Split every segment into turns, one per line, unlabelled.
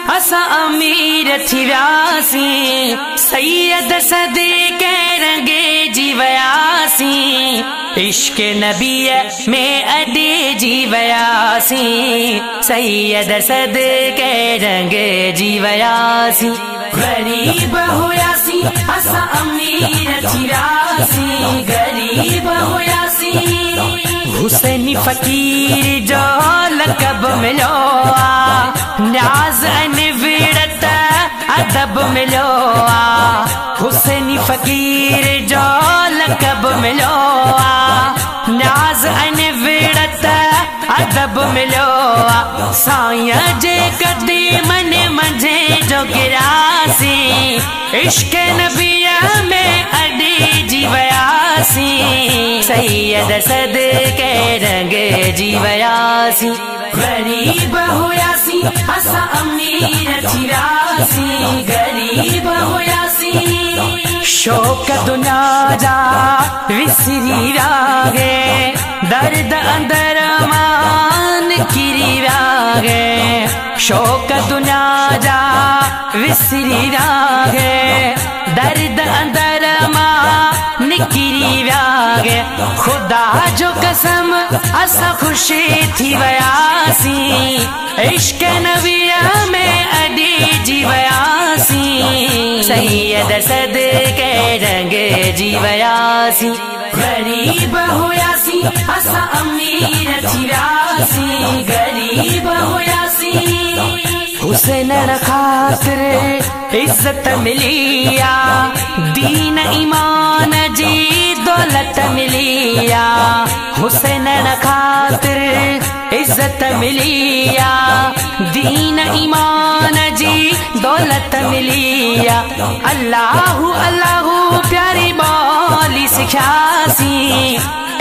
असा अमीर थी वियासीं, सैयद सदके रंगे जी वियासीं, इश्क नबीअ में अॾे जी वियासीं, सैयद सदके रंगे जी वियासीं। गरीब हुयासीं असा अमीर थी वियासीं, गरीब हुयासीं। हुसैनी फ़कीर जो लक़ब मिलो आ, न्याज़ अने विड़त अदब मिलो आ। हुसैनी फ़कीर जो लक़ब मिलो आ, न्याज़ अने विड़त अदब मिलो आ। साईं जे क़दमनि मंझे जो गिरासीं, इश्क़ नबीअ में अॾे जी वियासीं, सैयद सदके रंगे जी वियासीं। गरीब हुयासीं असा अमीर थी वियासीं, गरीब हुयासीं। शौक़ दुनिया जा विसरी वियागे, दर्द अंदर मान किरी वियागे। शौक़ दुनिया जा विसरी वियागे, दर्द अंदर मान निकिरी वियागे। खुदा जो कसम असा ख़ुशी थी वियासीं, इश्क़ नबीअ में अॾे जी वियासीं, सैयद सदके रंगे जी वियासीं। गरीब हुयासीं असा अमीर थी वियासीं, गरीब हुयासीं। हुसैन ख़ातिर इज्जत मिली आ, दीन ईमान जी दौलत मिली आ। हुसैन खातिर इज्जत मिली आ, दीन ईमान जी दौलत मिली आ। अल्लाहु अल्लाहु प्यारी बोली सिखासीं,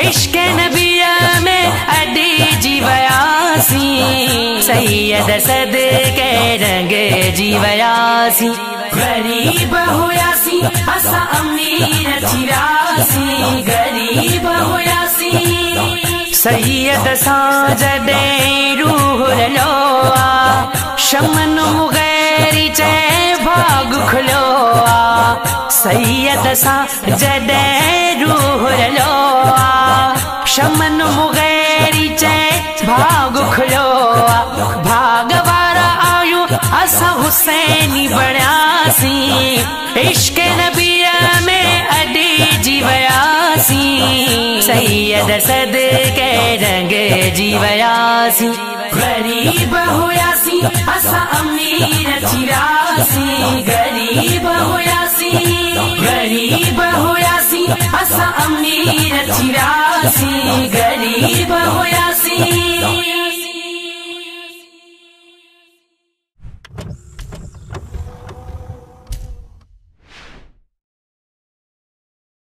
इश्क़ नबीअ में अॾे जी वियासीं, सैयद सदके रंगे जी वियासीं। गरीब हुयासीं असा अमीर थी वियासीं, गरीब हुयासीं। सैयद सां जॾहिं रूह रलो आ, शमन मुग़ैरी चए भाग खुलो आ। सैयद सां जॾहिं रूह रलो आ, शमन मुग़ैरी चए भाग खुलो आ। भाग वारा आयूं असां हुसैनी बणियासीं, इश्क़ नबीअ में अॾे जी वियासीं, सैयद सदके रंगे जी वियासीं। गरीब हुयासीं असा अमीर थी वियासीं, गरीब हुयासीं। गरीब हुयासीं असा अमीर थी वियासीं, गरीब हुयासीं।